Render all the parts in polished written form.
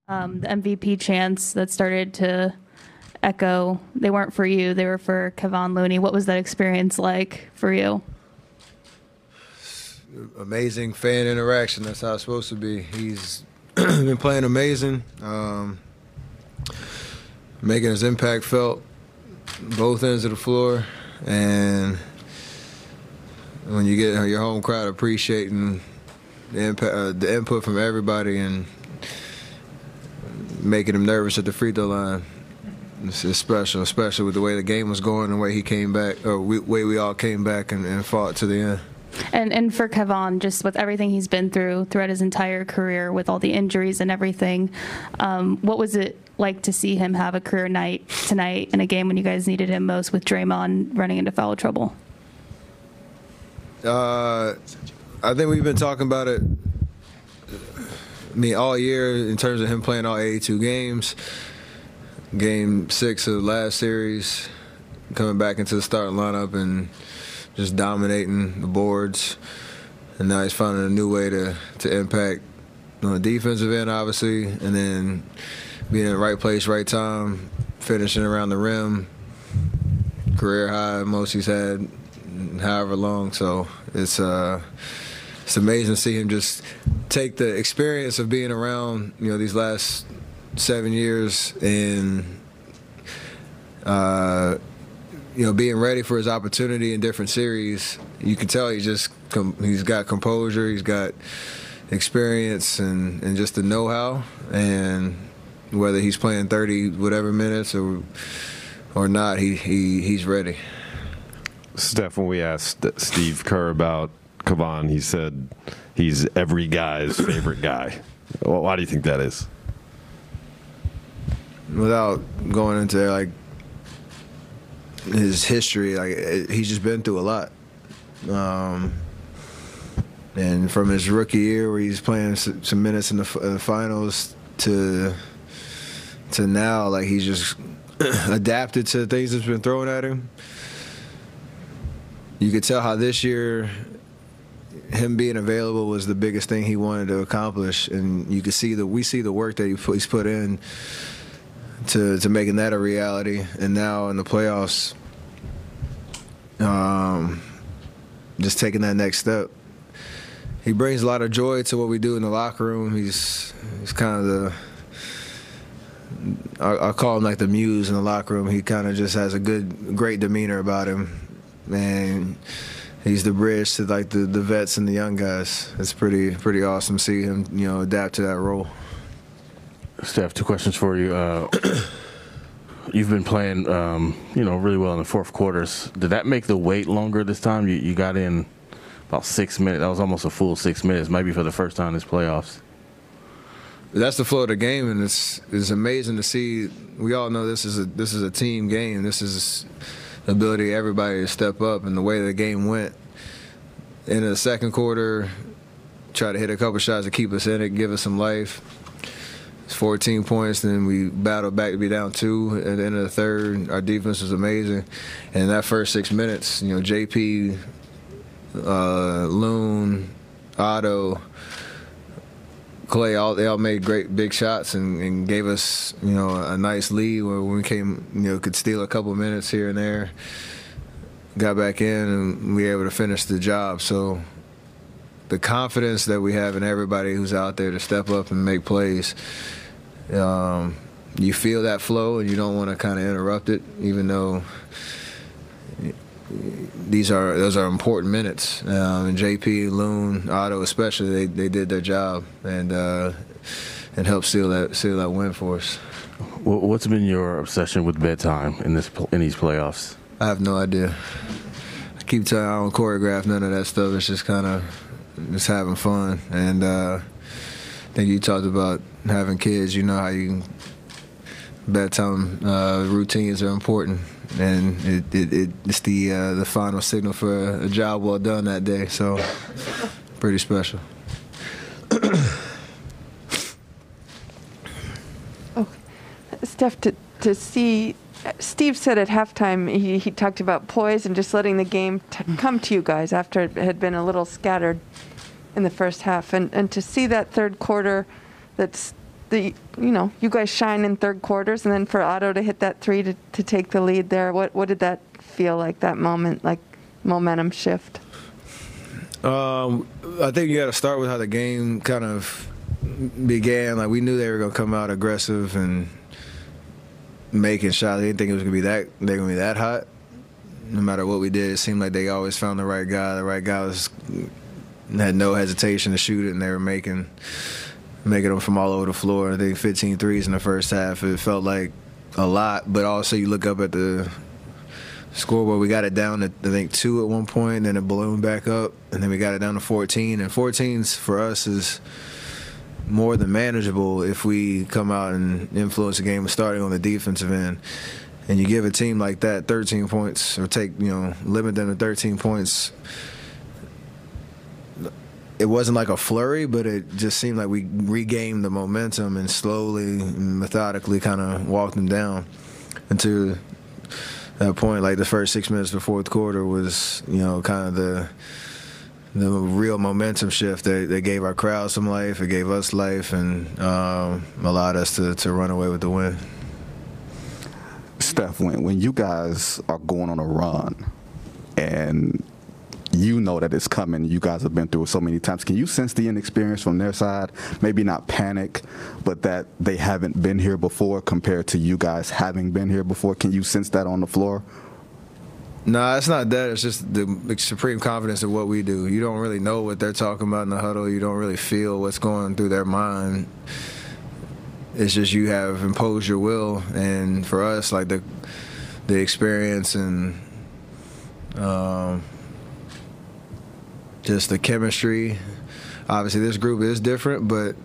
The MVP chants that started to echo, they weren't for you, they were for Kevon Looney. What was that experience like for you? Amazing fan interaction. That's how it's supposed to be. He's been playing amazing, making his impact felt both ends of the floor, and when you get your home crowd appreciating the input from everybody and making him nervous at the free throw line, it's special, especially with the way the game was going, the way he came back, or way we all came back and fought to the end. And for Kevon, just with everything he's been through throughout his entire career, with all the injuries and everything, what was it like to see him have a career night tonight in a game when you guys needed him most, with Draymond running into foul trouble? I think we've been talking about it, all year in terms of him playing all 82 games. Game 6 of the last series, coming back into the starting lineup and just dominating the boards. And now he's finding a new way to impact on the defensive end, obviously, and then being in the right place, right time, finishing around the rim. Career high, most he's had however long. So it's amazing to see him just take the experience of being around, these last 7 years and being ready for his opportunity in different series. You can tell he's got composure, he's got experience and just the know-how, and whether he's playing 30 whatever minutes or not, he's ready. Steph, when we asked Steve Kerr about Kevon, he said he's every guy's favorite guy. Well, why do you think that is? Without going into his history, he's just been through a lot. And from his rookie year, where he's playing some minutes in the finals, to now, he's just adapted to things that's been thrown at him. You could tell how this year him being available was the biggest thing he wanted to accomplish, and you could see we see the work that he's put in to making that a reality. And now in the playoffs, just taking that next step. He brings a lot of joy to what we do in the locker room. He's kind of I call him the muse in the locker room. He kind of just has a great demeanor about him, and he's the bridge to the vets and the young guys. It's pretty awesome to see him adapt to that role. Steph, 2 questions for you. You've been playing really well in the fourth quarters. Did that make the wait longer this time? You got in about 6 minutes. That was almost a full 6 minutes, maybe for the first time in this playoffs. That's the flow of the game, and it's amazing to see. We all know this is a team game. This is the ability of everybody to step up, and the way the game went. In the second quarter, try to hit a couple shots to keep us in it, give us some life. It's 14 points, then we battled back to be down 2 at the end of the third. Our defense was amazing. And in that first 6 minutes, JP, Loon, Otto, Clay, they all made great big shots and gave us, a nice lead where we could steal a couple minutes here and there. Got back in and we were able to finish the job. So the confidence that we have in everybody who's out there to step up and make plays, you feel that flow and you don't want to kind of interrupt it, even though those are important minutes. And JP, Loon, Otto especially, they did their job and helped seal that win for us. What's been your obsession with bedtime in these playoffs? I have no idea. I keep telling I don't choreograph none of that stuff. It's just kind of just having fun. And I think you talked about having kids. You know how bedtime routines are important, and it's the final signal for a job well done that day. So pretty special. Steph, to see, Steve said at halftime he talked about poise and just letting the game come to you guys after it had been a little scattered in the first half, and to see that third quarter that's you guys shine in third quarters, and then for Otto to hit that three to take the lead there. What did that feel like, that moment, like momentum shift? I think you got to start with how the game kind of began. Like, we knew they were going to come out aggressive and making shots. They didn't think it was going to be that hot. No matter what we did, it seemed like they always found the right guy. The right guy had no hesitation to shoot it, and they were making them from all over the floor. I think 15 threes in the first half. It felt like a lot, but also you look up at the scoreboard, we got it down to, I think, 2 at one point, and then it ballooned back up, and then we got it down to 14. And 14's for us is more than manageable if we come out and influence the game starting on the defensive end. And you give a team like that 13 points, or limit them to 13 points. It wasn't like a flurry, but it just seemed like we regained the momentum and slowly and methodically kind of walked them down until that point. Like, the first 6 minutes of the fourth quarter was, kind of the real momentum shift that gave our crowd some life. It gave us life, and allowed us to run away with the win. Steph, when you guys are going on a run and you know that it's coming, you guys have been through it so many times, can you sense the inexperience from their side? Maybe not panic, but that they haven't been here before compared to you guys having been here before. Can you sense that on the floor? Nah, it's not that. It's just the supreme confidence of what we do. You don't really know what they're talking about in the huddle. You don't really feel what's going through their mind. It's just you have imposed your will. And for us, like, the experience and just the chemistry. Obviously, this group is different, but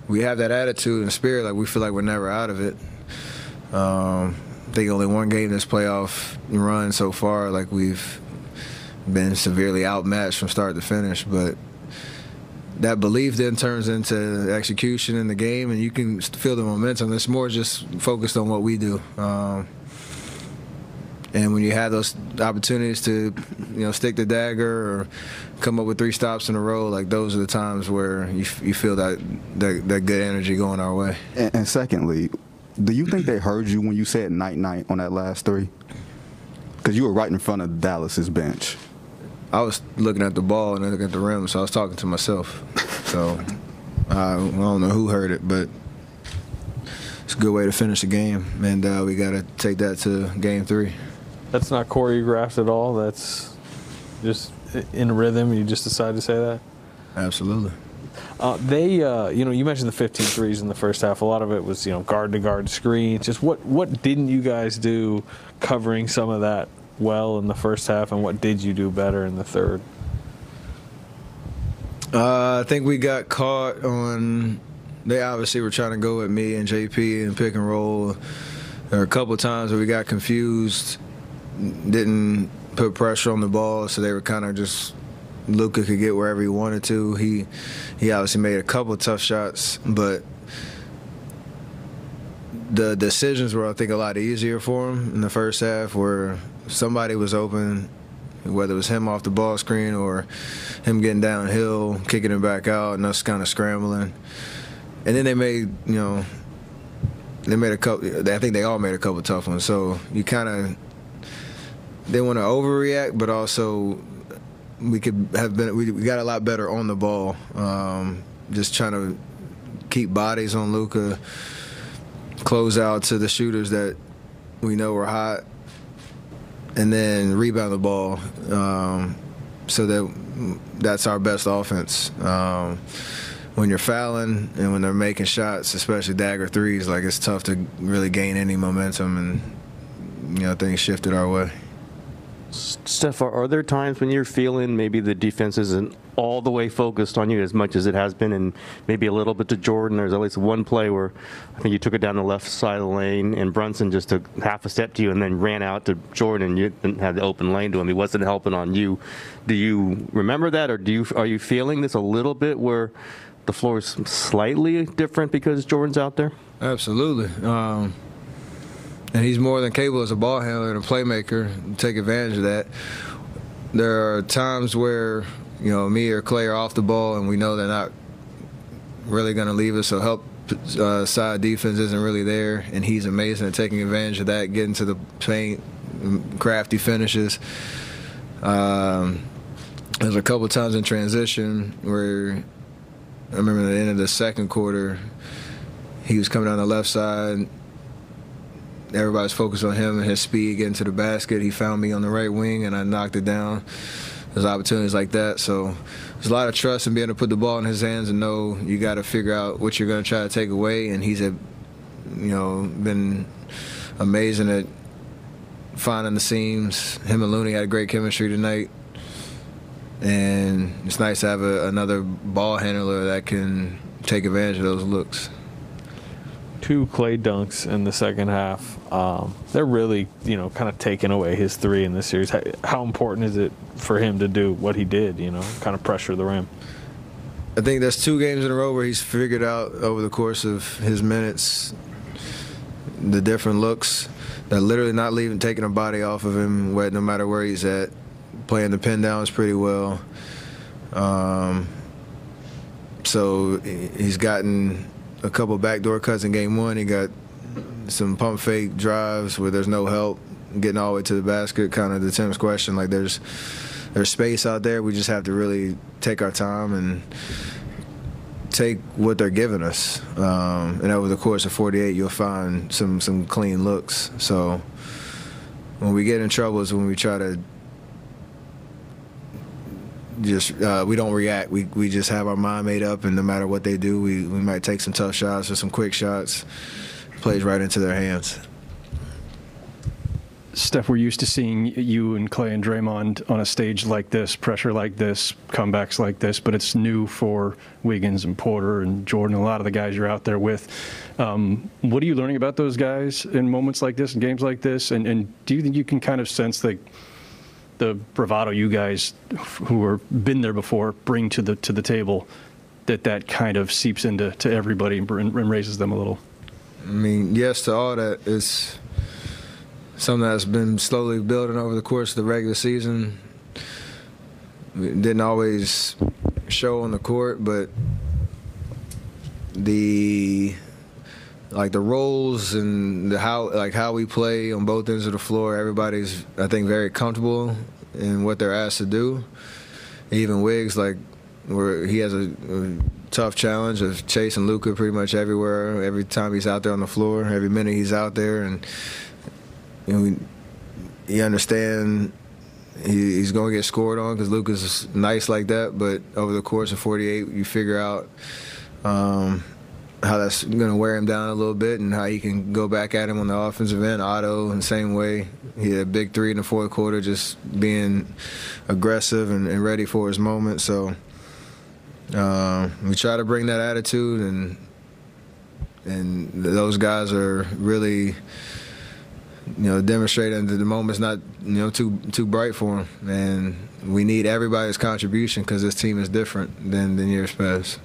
we have that attitude and spirit. Like, we feel like we're never out of it. I think only one game this playoff run so far, like, we've been severely outmatched from start to finish. But that belief then turns into execution in the game, and you can feel the momentum. It's more just focused on what we do. And when you have those opportunities to, stick the dagger or come up with 3 stops in a row, like, those are the times where you feel that good energy going our way. And secondly, do you think they heard you when you said night-night on that last 3? Because you were right in front of Dallas's bench. I was looking at the ball and looking at the rim, so I was talking to myself. So I don't know who heard it, but it's a good way to finish the game, and we got to take that to Game 3. That's not choreographed at all. That's just in rhythm. You just decided to say that? Absolutely. You mentioned the 15 threes in the first half. A lot of it was, guard-to-guard screens. Just what didn't you guys do covering some of that well in the first half, and what did you do better in the third? I think we got caught on – they obviously were trying to go at me and JP and pick and roll. There were a couple of times where we got confused, didn't put pressure on the ball, so they were kind of just – Luka could get wherever he wanted to. He obviously made a couple of tough shots, but the decisions were, I think, a lot easier for him in the first half, where somebody was open, whether it was him off the ball screen or him getting downhill, kicking it back out, and us kind of scrambling. And then they made a couple. I think they all made a couple of tough ones. So you kind of didn't want to overreact, but also we got a lot better on the ball, just trying to keep bodies on Luka, close out to the shooters that we know are hot, and then rebound the ball, so that's our best offense. When you're fouling and when they're making shots, especially dagger threes, like, it's tough to really gain any momentum, and things shifted our way. Steph, are there times when you're feeling maybe the defense isn't all the way focused on you as much as it has been, and maybe a little bit to Jordan? There's at least one play where I think you took it down the left side of the lane, and Brunson just took half a step to you and then ran out to Jordan, and you didn't have the open lane to him. He wasn't helping on you. Do you remember that, or are you feeling this a little bit where the floor is slightly different because Jordan's out there? Absolutely. And he's more than capable as a ball handler and a playmaker to take advantage of that. There are times where, me or Clay are off the ball and we know they're not really going to leave us, so help side defense isn't really there, and he's amazing at taking advantage of that, getting to the paint, crafty finishes. There's a couple times in transition where I remember at the end of the second quarter, he was coming down the left side. Everybody's focused on him and his speed getting to the basket. He found me on the right wing, and I knocked it down. There's opportunities like that. So there's a lot of trust in being able to put the ball in his hands and know you got to figure out what you're going to try to take away. And he's been amazing at finding the seams. Him and Looney had great chemistry tonight. And it's nice to have another ball handler that can take advantage of those looks. 2 Clay dunks in the second half. They're really, kind of taking away his 3 in this series. How important is it for him to do what he did, kind of pressure the rim? I think there's 2 games in a row where he's figured out over the course of his minutes the different looks that literally not taking a body off of him no matter where he's at. Playing the pin downs pretty well. So he's gotten a couple backdoor cuts in game 1. He got some pump fake drives where there's no help getting all the way to the basket. Kind of the Tim's question, like there's space out there. We just have to really take our time and take what they're giving us. And over the course of 48, you'll find some clean looks. So when we get in trouble is when we try to we don't react. We just have our mind made up, and no matter what they do, we might take some tough shots or some quick shots. Plays right into their hands. Steph, we're used to seeing you and Clay and Draymond on a stage like this, pressure like this, comebacks like this, but it's new for Wiggins and Porter and Jordan, a lot of the guys you're out there with. What are you learning about those guys in moments like this and games like this? And do you think you can kind of sense the bravado you guys who have been there before bring to the table, that kind of seeps into everybody and raises them a little? I mean, yes to all that. It's something that's been slowly building over the course of the regular season. It didn't always show on the court, but the roles and how we play on both ends of the floor, everybody's, I think, very comfortable in what they're asked to do. Even Wiggs, where he has a tough challenge of chasing Luka pretty much everywhere, every time he's out there on the floor, every minute he's out there, and you understand he's going to get scored on because Luka's nice like that. But over the course of 48, you figure out how that's going to wear him down a little bit and how he can go back at him on the offensive end. Otto, in the same way, he had a big 3 in the fourth quarter, just being aggressive and ready for his moment. So we try to bring that attitude, and those guys are really, demonstrating that the moment's not, too bright for them. And we need everybody's contribution because this team is different than years past.